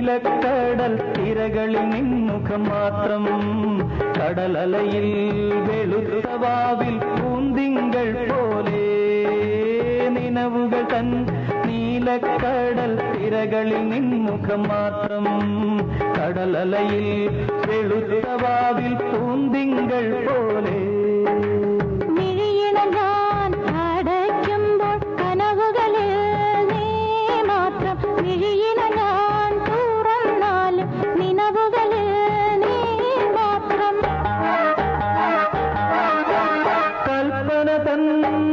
നീലക്കടൽ തിരകളിൽ നിൻമുഖം മാത്രം കടലലയിൽ വെളുത്ത വാവിൽ പൂന്തിങ്കൾ പോലെ നിനവുകൾ തൻ നീലക്കടൽ തിരകളിൽ നിൻമുഖം മാത്രം കടലലയിൽ വെളുത്ത വാവിൽ പൂന്തിങ്കൾ പോലെ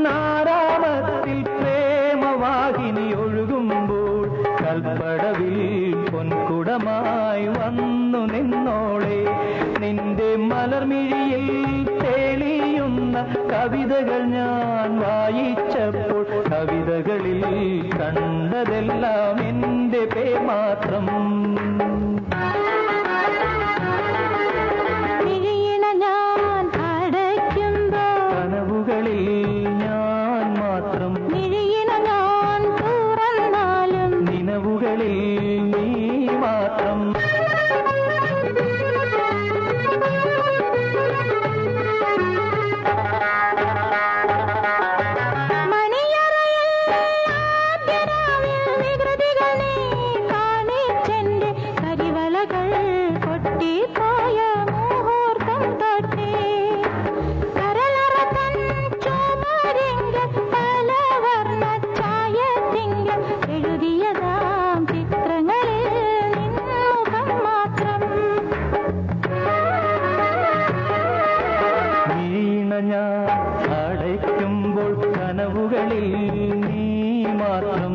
ാരാമത്തിൽ പ്രേമവാഹിനി ഒഴുകുമ്പോൾ കൽപ്പടവിൽ പൊൻകുടമായി വന്നു നിന്നോളെ നിന്റെ മലർമിഴിയിൽ തെളിയുന്ന കവിതകൾ ഞാൻ വായിച്ചപ്പോൾ കവിതകളിൽ കണ്ടതെല്ലാം എന്റെ പേർ മാത്രം ഞാൻ മാത്രം നിനവുകളിൽ നീ മാത്രം ഞാൻ അടയ്ക്കുമ്പോൾ കനവുകളിൽ നീ മാത്രം